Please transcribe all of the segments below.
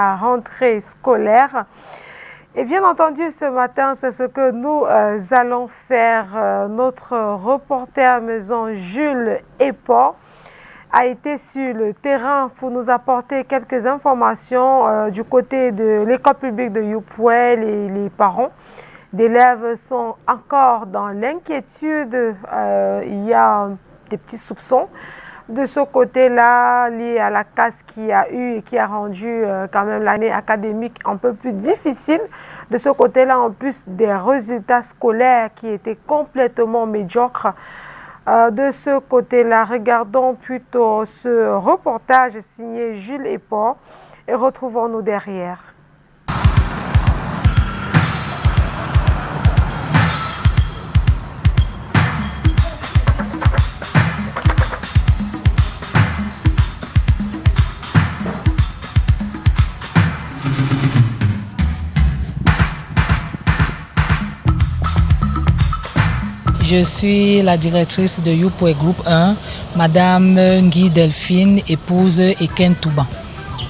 la rentrée scolaire. Et bien entendu, ce matin, c'est ce que nous allons faire. Notre reporter maison Jules Epor a été sur le terrain pour nous apporter quelques informations du côté de l'école publique de Yupoué. Les parents d'élèves sont encore dans l'inquiétude. Il y a des petits soupçons de ce côté-là, lié à la casse qu'il y a eu et qui a rendu quand même l'année académique un peu plus difficile. De ce côté-là, en plus des résultats scolaires qui étaient complètement médiocres. De ce côté-là, regardons plutôt ce reportage signé Jules Epor et retrouvons-nous derrière. Je suis la directrice de Yupoué Groupe 1, Madame Nguy Delphine, épouse Eken Touban.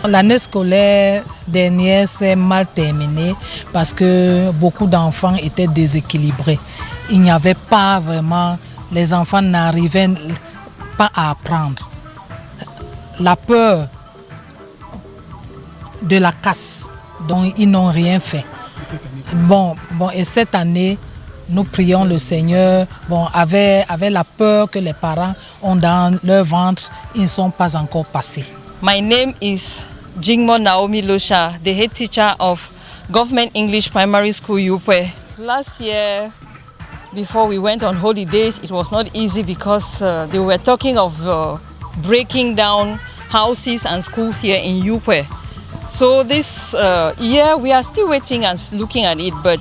L'année scolaire dernière s'est mal terminée parce que beaucoup d'enfants étaient déséquilibrés. Il n'y avait pas vraiment, les enfants n'arrivaient pas à apprendre. La peur de la casse, donc ils n'ont rien fait. Et cette année, nous prions le Seigneur, avec la peur que les parents ont dans leur ventre, ils ne sont pas encore passés. My name is Jingmo Naomi Losha, the head teacher of Government English Primary School Yupoué. Last year, before we went on holidays, it was not easy because they were talking of breaking down houses and schools here in Yupoué. So this year, we are still waiting and looking at it, but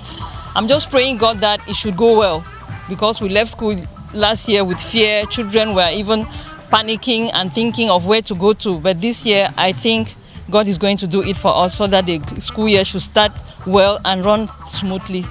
I'm just praying God that it should go well, because we left school last year with fear. Children were even panicking and thinking of where to go to. But this year, I think God is going to do it for us so that the school year should start well and run smoothly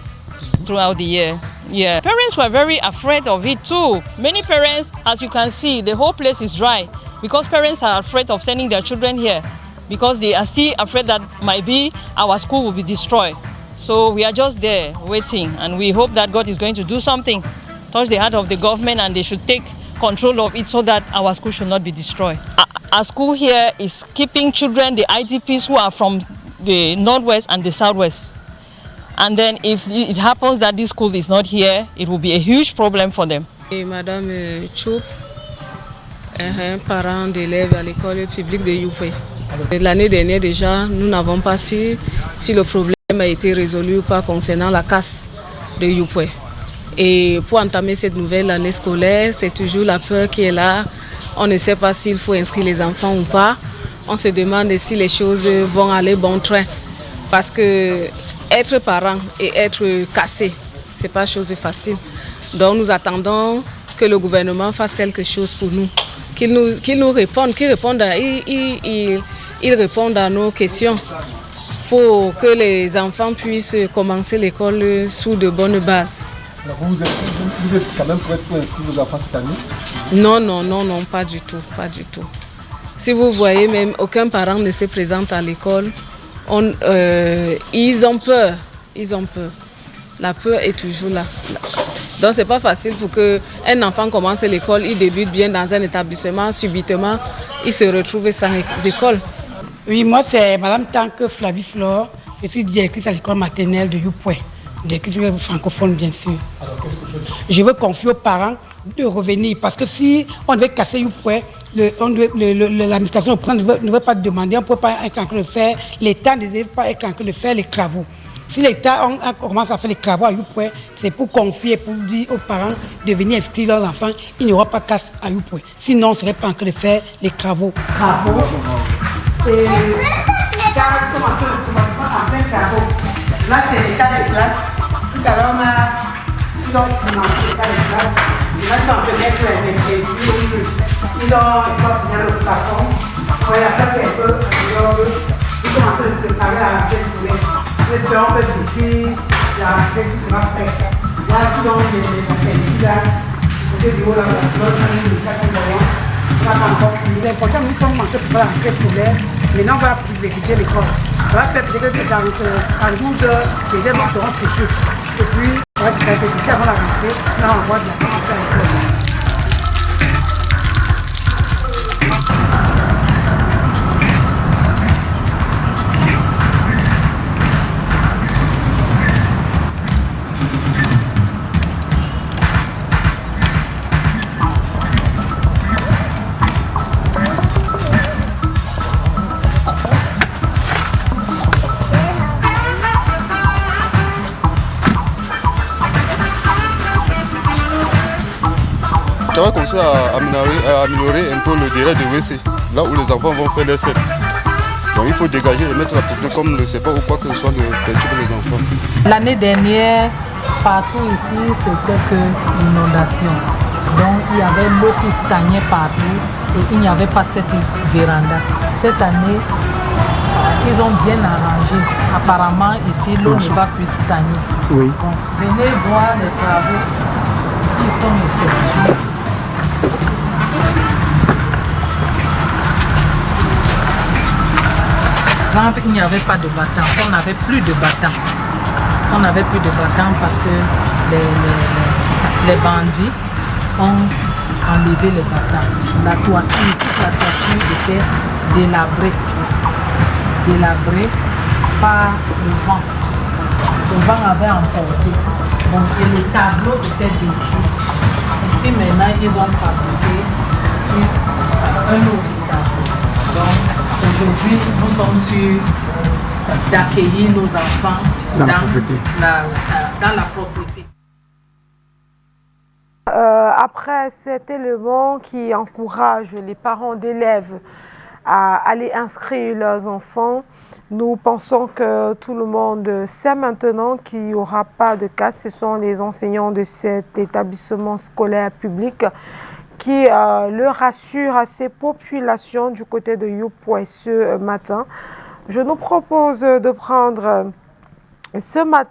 throughout the year. Yeah, parents were very afraid of it too. Many parents, as you can see, the whole place is dry because parents are afraid of sending their children here because they are still afraid that maybe our school will be destroyed. So we are just there waiting, and we hope that God is going to do something, touch the heart of the government, and they should take control of it so that our school should not be destroyed. Our school here is keeping children, the IDPs who are from the northwest and the southwest. And then if it happens that this school is not here, it will be a huge problem for them. Et Madame Choup, parent d'élèves à l'école publique de Yupoué. L'année dernière déjà, nous n'avons pas su si le problème a été résolu ou pas concernant la casse de Yupoué. Et pour entamer cette nouvelle année scolaire, c'est toujours la peur qui est là. On ne sait pas s'il faut inscrire les enfants ou pas. On se demande si les choses vont aller bon train. Parce que être parent et être cassé, ce n'est pas chose facile. Donc nous attendons que le gouvernement fasse quelque chose pour nous. Qu'il nous réponde, il répond à nos questions pour que les enfants puissent commencer l'école sous de bonnes bases. Alors vous êtes quand même prêt pour inscrire vos enfants cette année? Non, pas du tout. Si vous voyez, même aucun parent ne se présente à l'école. Ils ont peur. La peur est toujours là. Donc c'est pas facile pour qu'un enfant commence l'école, il débute bien dans un établissement, subitement, il se retrouve sans école. Oui, moi c'est Madame Tanque Flavie Flore, je suis directrice à l'école maternelle de Yupoué, directrice francophone bien sûr. Alors qu'est-ce que vous faites? Je veux confier aux parents de revenir parce que si on devait casser Yupoué, l'administration ne veut pas demander, on ne peut pas être en train de faire, l'État ne veut pas être en train de faire les travaux. Si l'État commence à faire les travaux à Yupoué, c'est pour confier, pour dire aux parents de venir inscrire leurs enfants, il n'y aura pas de casse à Yupoué. Sinon, on ne serait pas en train de faire les travaux. Et ça commence en plein travaux. Là, c'est les salles de classe. Tout à l'heure, on a cimenté les salles de classe. Là, ils sont en train de mettre les crédits. Ils doivent bien le plafond. On va faire un peu. Ils sont en train de préparer la rentrée scolaire. Espérons que d'ici, la rentrée qui sera faite. Là, tout le monde est crédits là. Côté du haut, là, l'autre, on est 4 millions. L'important, nous sommes en train de faire la rentrée scolaire. Maintenant, on va privilégier l'école. va faire peut-être que en 12 heures, les élèves seront fichus. Et puis, on va faire avant la rentrée, là on voit de la commencer à l'école. Ça va commencer à améliorer un peu le délai de WC, là où les enfants vont faire des sets. Donc il faut dégager et mettre la poubelle comme ne sait pas ou quoi que ce soit de peinture les enfants. L'année dernière, partout ici, c'était que l'inondation. Donc il y avait l'eau qui stagnait partout et il n'y avait pas cette véranda. Cette année, ils ont bien arrangé. Apparemment, ici, l'eau ne va plus stagner. Oui. Donc, venez voir les travaux qui sont effectués. Il n'y avait pas de battant, on n'avait plus de battant. On n'avait plus de battant parce que les bandits ont enlevé les battants. La toiture, toute la toiture était délabrée par le vent. Le vent avait emporté. Donc, et le tableau était détruit. Ici maintenant, ils ont fabriqué un nouveau tableau. Donc, aujourd'hui, nous sommes sûrs d'accueillir nos enfants dans la propriété. Après cet élément qui encourage les parents d'élèves à aller inscrire leurs enfants, nous pensons que tout le monde sait maintenant qu'il n'y aura pas de cas. Ce sont les enseignants de cet établissement scolaire public qui le rassure à ces populations du côté de Yupwe ce matin. Je nous propose de prendre ce matin